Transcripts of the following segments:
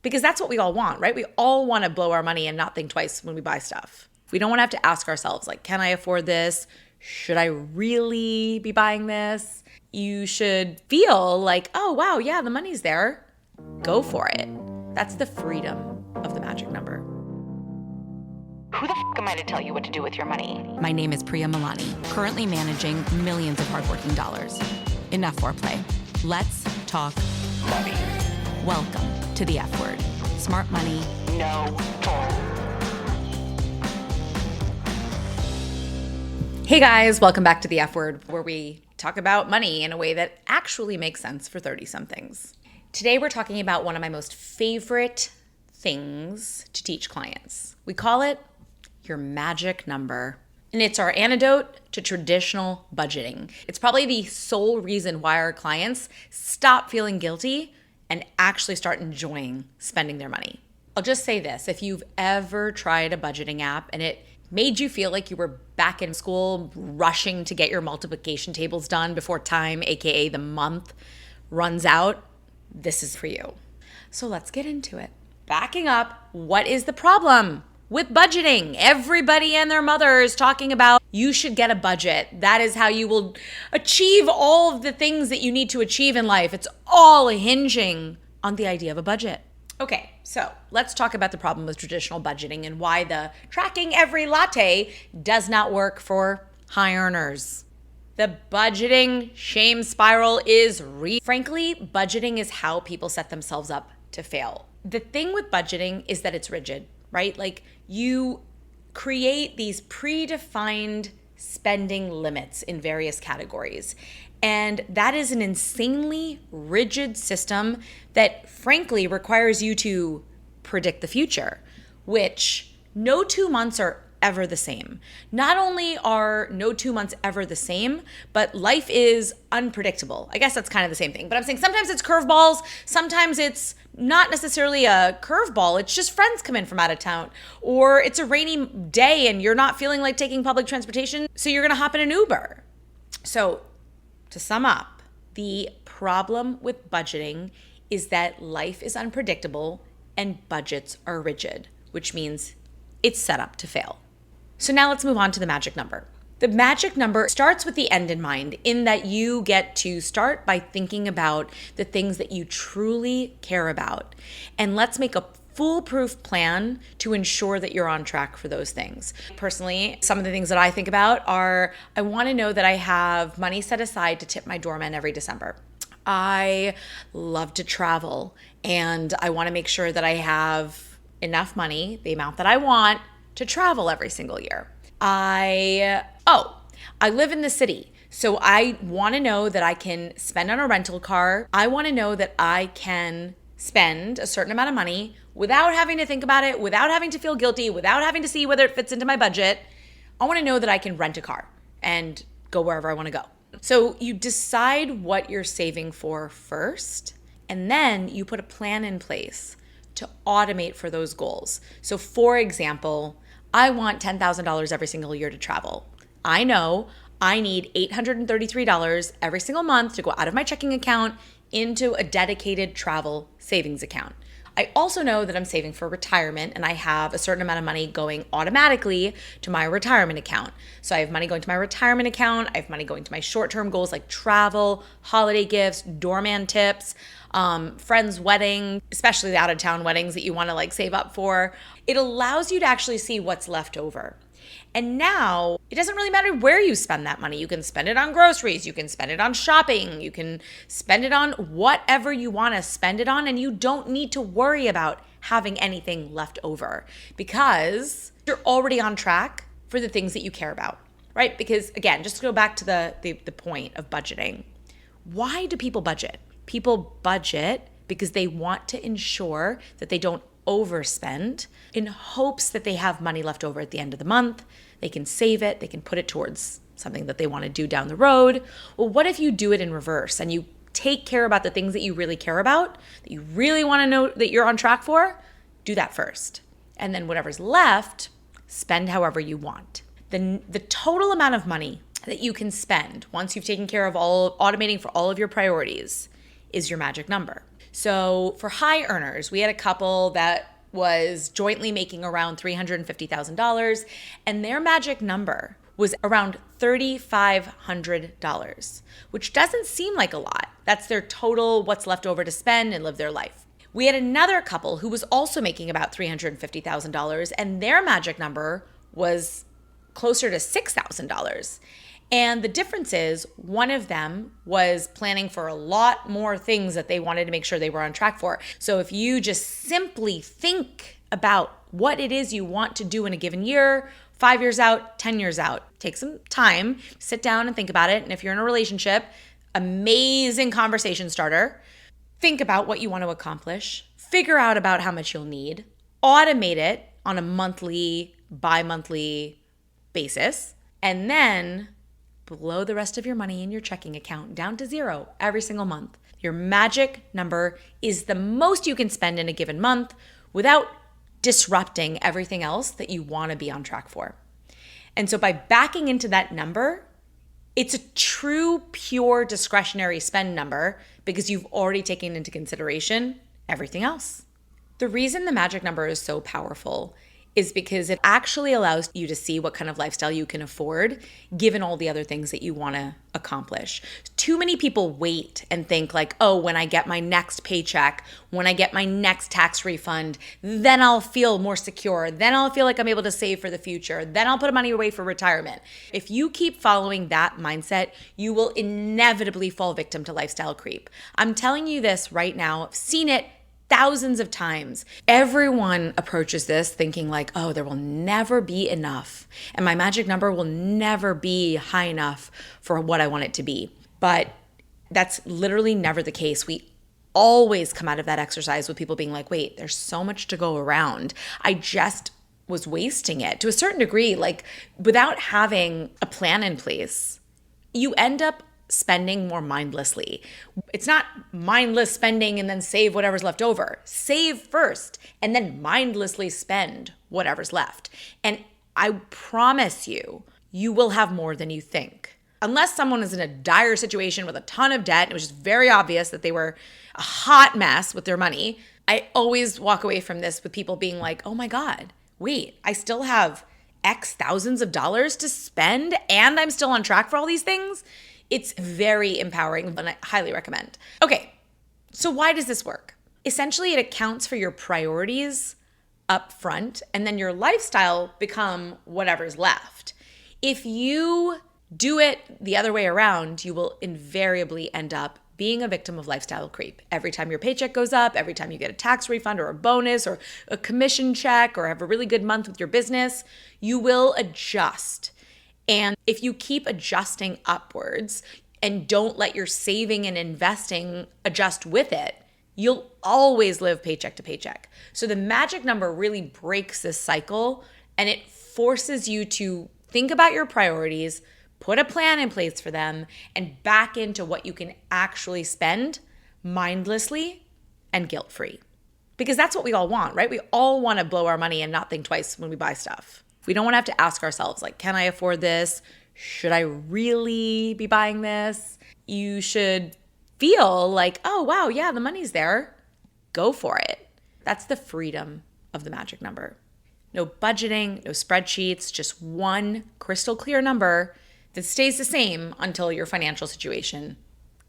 Because that's what we all want, right? We all want to blow our money and not think twice when we buy stuff. We don't want to have to ask ourselves, like, can I afford this? Should I really be buying this? You should feel like, oh, wow, yeah, the money's there. Go for it. That's the freedom of the magic number. Who the f*** am I to tell you what to do with your money? My name is Priya Malani, currently managing millions of hardworking dollars. Enough foreplay. Let's talk Money. Welcome to the F word. Smart money. No bull. Hey guys, welcome back to the F word, where we talk about money in a way that actually makes sense for 30-somethings. Today we're talking about one of my most favorite things to teach clients. We call it your magic number. And it's our antidote to traditional budgeting. It's probably the sole reason why our clients stop feeling guilty and actually start enjoying spending their money. I'll just say this, if you've ever tried a budgeting app and it made you feel like you were back in school rushing to get your multiplication tables done before time, aka the month, runs out, this is for you. So let's get into it. Backing up, what is the problem with budgeting? Everybody and their mother is talking about you should get a budget. That is how you will achieve all of the things that you need to achieve in life. It's all hinging on the idea of a budget. Okay, so let's talk about the problem with traditional budgeting and why the tracking every latte does not work for high earners. The budgeting shame spiral is real. Frankly, budgeting is how people set themselves up to fail. The thing with budgeting is that it's rigid, right? Like you create these predefined spending limits in various categories. And that is an insanely rigid system that frankly requires you to predict the future, which no 2 months are ever the same. Not only are no 2 months ever the same, but life is unpredictable. I guess that's kind of the same thing. But I'm saying sometimes it's curveballs, sometimes it's not necessarily a curveball, it's just friends come in from out of town, or it's a rainy day and you're not feeling like taking public transportation, so you're gonna hop in an Uber. So to sum up, the problem with budgeting is that life is unpredictable and budgets are rigid, which means it's set up to fail. So now let's move on to the magic number. The magic number starts with the end in mind, in that you get to start by thinking about the things that you truly care about. And let's make a foolproof plan to ensure that you're on track for those things. Personally, some of the things that I think about are, I want to know that I have money set aside to tip my doorman every December. I love to travel and I want to make sure that I have enough money, the amount that I want, to travel every single year. I live in the city, so I want to know that I can spend on a rental car. I want to know that I can spend a certain amount of money without having to think about it, without having to feel guilty, without having to see whether it fits into my budget. I want to know that I can rent a car and go wherever I want to go. So you decide what you're saving for first, and then you put a plan in place to automate for those goals. So for example, I want $10,000 every single year to travel. I know I need $833 every single month to go out of my checking account into a dedicated travel savings account. I also know that I'm saving for retirement and I have a certain amount of money going automatically to my retirement account. So I have money going to my retirement account. I have money going to my short-term goals like travel, holiday gifts, doorman tips, friends' wedding, especially the out-of-town weddings that you want to like save up for. It allows you to actually see what's left over. And now it doesn't really matter where you spend that money. You can spend it on groceries, you can spend it on shopping, you can spend it on whatever you want to spend it on, and you don't need to worry about having anything left over because you're already on track for the things that you care about, right? Because again, just to go back to the point of budgeting, why do people budget? People budget because they want to ensure that they don't overspend in hopes that they have money left over at the end of the month. They can save it, they can put it towards something that they want to do down the road. Well, what if you do it in reverse and you take care about the things that you really care about, that you really want to know that you're on track for? Do that first. And then whatever's left, spend however you want. The total amount of money that you can spend once you've taken care of automating for all of your priorities is your magic number. So for high earners, we had a couple that was jointly making around $350,000, and their magic number was around $3,500, which doesn't seem like a lot. That's their total, what's left over to spend and live their life. We had another couple who was also making about $350,000, and their magic number was closer to $6,000. And the difference is one of them was planning for a lot more things that they wanted to make sure they were on track for. So if you just simply think about what it is you want to do in a given year, 5 years out, 10 years out, take some time, sit down and think about it. And if you're in a relationship, amazing conversation starter. Think about what you want to accomplish, figure out about how much you'll need, automate it on a monthly, bi-monthly basis, and then blow the rest of your money in your checking account down to zero every single month. Your magic number is the most you can spend in a given month without disrupting everything else that you want to be on track for. And so by backing into that number, it's a true, pure discretionary spend number because you've already taken into consideration everything else. The reason the magic number is so powerful is because it actually allows you to see what kind of lifestyle you can afford given all the other things that you want to accomplish. Too many people wait and think like, oh, when I get my next paycheck, when I get my next tax refund, then I'll feel more secure. Then I'll feel like I'm able to save for the future. Then I'll put money away for retirement. If you keep following that mindset, you will inevitably fall victim to lifestyle creep. I'm telling you this right now. I've seen it thousands of times. Everyone approaches this thinking like, oh, there will never be enough. And my magic number will never be high enough for what I want it to be. But that's literally never the case. We always come out of that exercise with people being like, wait, there's so much to go around. I just was wasting it to a certain degree. Like without having a plan in place, you end up spending more mindlessly. It's not mindless spending and then save whatever's left over. Save first and then mindlessly spend whatever's left. And I promise you, you will have more than you think. Unless someone is in a dire situation with a ton of debt, it was just very obvious that they were a hot mess with their money. I always walk away from this with people being like, oh my God, wait, I still have X thousands of dollars to spend and I'm still on track for all these things. It's very empowering and I highly recommend. Okay, so why does this work? Essentially, it accounts for your priorities up front and then your lifestyle become whatever's left. If you do it the other way around, you will invariably end up being a victim of lifestyle creep. Every time your paycheck goes up, every time you get a tax refund or a bonus or a commission check or have a really good month with your business, you will adjust. And if you keep adjusting upwards and don't let your saving and investing adjust with it, you'll always live paycheck to paycheck. So the magic number really breaks this cycle and it forces you to think about your priorities, put a plan in place for them, and back into what you can actually spend mindlessly and guilt-free. Because that's what we all want, right? We all want to blow our money and not think twice when we buy stuff. We don't want to have to ask ourselves, like, can I afford this? Should I really be buying this? You should feel like, oh, wow, yeah, the money's there. Go for it. That's the freedom of the magic number. No budgeting, no spreadsheets, just one crystal clear number that stays the same until your financial situation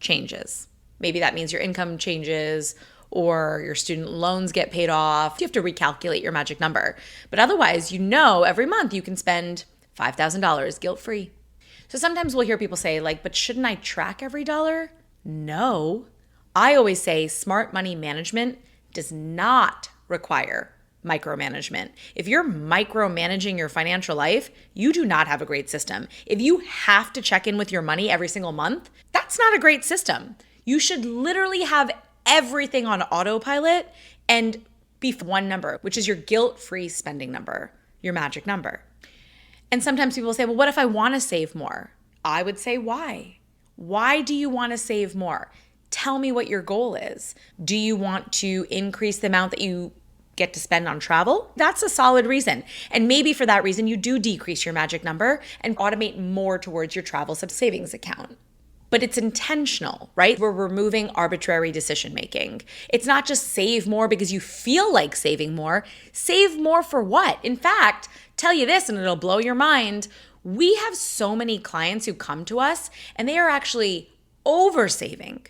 changes. Maybe that means your income changes or your student loans get paid off. You have to recalculate your magic number. But otherwise, you know every month you can spend $5,000 guilt-free. So sometimes we'll hear people say like, but shouldn't I track every dollar? No. I always say smart money management does not require micromanagement. If you're micromanaging your financial life, you do not have a great system. If you have to check in with your money every single month, that's not a great system. You should literally have everything on autopilot and be one number, which is your guilt-free spending number, your magic number. And sometimes people say, well, what if I want to save more? I would say, why? Why do you want to save more? Tell me what your goal is. Do you want to increase the amount that you get to spend on travel? That's a solid reason. And maybe for that reason, you do decrease your magic number and automate more towards your travel savings account. but it's intentional, right? We're removing arbitrary decision making. It's not just save more because you feel like saving more. Save more for what? In fact, tell you this and it'll blow your mind. We have so many clients who come to us and they are actually over saving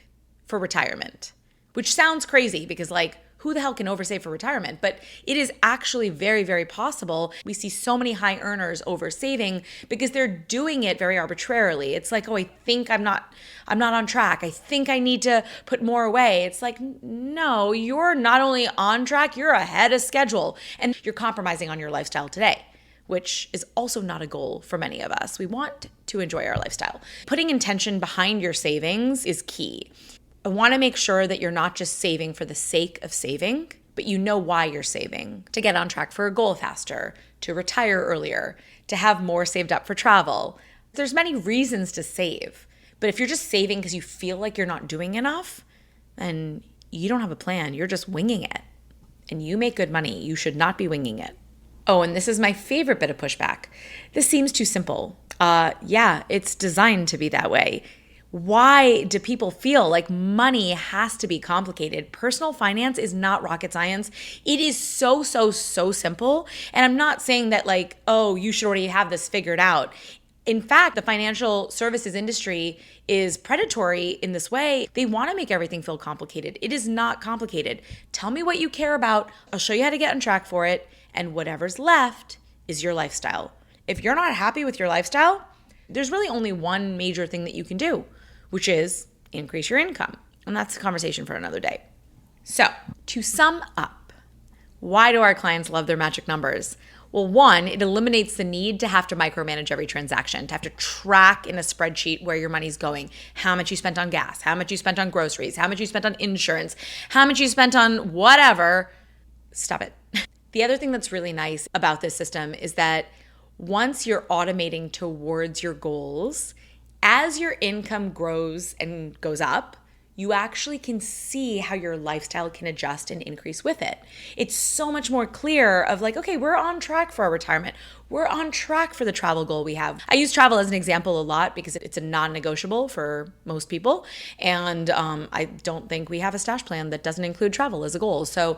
for retirement, which sounds crazy because like, who the hell can oversave for retirement? But it is actually very, very possible. We see so many high earners oversaving because they're doing it very arbitrarily. It's like, oh, I think I'm not on track. I think I need to put more away. It's like, no, you're not only on track, you're ahead of schedule and you're compromising on your lifestyle today, which is also not a goal for many of us. We want to enjoy our lifestyle. Putting intention behind your savings is key. I want to make sure that you're not just saving for the sake of saving, but you know why you're saving. To get on track for a goal faster, to retire earlier, to have more saved up for travel. There's many reasons to save, but if you're just saving because you feel like you're not doing enough, then you don't have a plan. You're just winging it. And you make good money. You should not be winging it. Oh, and this is my favorite bit of pushback. This seems too simple. Yeah, it's designed to be that way. Why do people feel like money has to be complicated? Personal finance is not rocket science. It is so simple. And I'm not saying that like, oh, you should already have this figured out. In fact, the financial services industry is predatory in this way. They want to make everything feel complicated. It is not complicated. Tell me what you care about. I'll show you how to get on track for it. And whatever's left is your lifestyle. If you're not happy with your lifestyle, there's really only one major thing that you can do, which is increase your income. And that's a conversation for another day. So to sum up, why do our clients love their magic numbers? Well, one, it eliminates the need to have to micromanage every transaction, to have to track in a spreadsheet where your money's going, how much you spent on gas, how much you spent on groceries, how much you spent on insurance, how much you spent on whatever. Stop it. The other thing that's really nice about this system is that once you're automating towards your goals, as your income grows and goes up, you actually can see how your lifestyle can adjust and increase with it. It's so much more clear of like, okay, we're on track for our retirement. We're on track for the travel goal we have. I use travel as an example a lot because it's a non-negotiable for most people. And I don't think we have a stash plan that doesn't include travel as a goal. So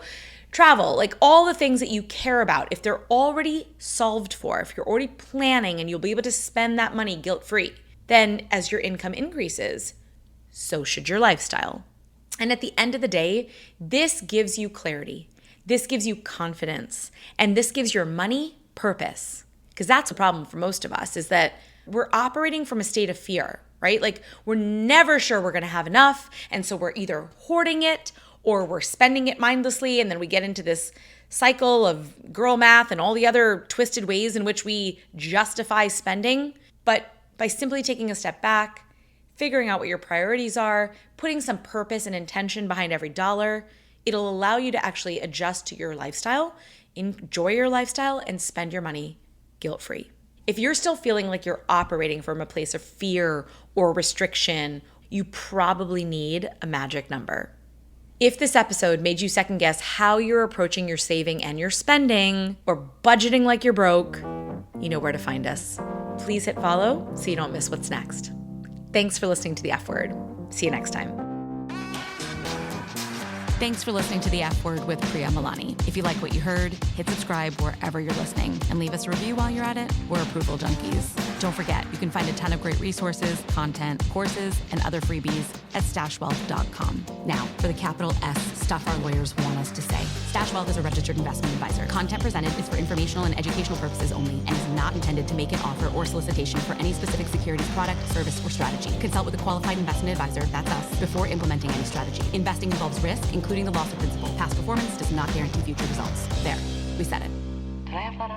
travel, like all the things that you care about, if they're already solved for, if you're already planning and you'll be able to spend that money guilt-free, then as your income increases, so should your lifestyle. And at the end of the day, this gives you clarity. This gives you confidence. And this gives your money purpose. Because that's the problem for most of us is that we're operating from a state of fear, right? Like we're never sure we're going to have enough. And so we're either hoarding it or we're spending it mindlessly. And then we get into this cycle of girl math and all the other twisted ways in which we justify spending. But by simply taking a step back, figuring out what your priorities are, putting some purpose and intention behind every dollar, it'll allow you to actually adjust to your lifestyle, enjoy your lifestyle, and spend your money guilt-free. If you're still feeling like you're operating from a place of fear or restriction, you probably need a magic number. If this episode made you second guess how you're approaching your saving and your spending, or budgeting like you're broke, you know where to find us. Please hit follow so you don't miss what's next. Thanks for listening to The F Word. See you next time. Thanks for listening to The F Word with Priya Malani. If you like what you heard, hit subscribe wherever you're listening and leave us a review while you're at it. We're approval junkies. Don't forget, you can find a ton of great resources, content, courses, and other freebies at stashwealth.com. Now, for the capital S stuff our lawyers want us to say. Stash Wealth is a registered investment advisor. Content presented is for informational and educational purposes only and is not intended to make an offer or solicitation for any specific securities, product, service, or strategy. Consult with a qualified investment advisor, that's us, before implementing any strategy. Investing involves risk, including the loss of principal. Past performance does not guarantee future results. There, we said it. Did I have fun?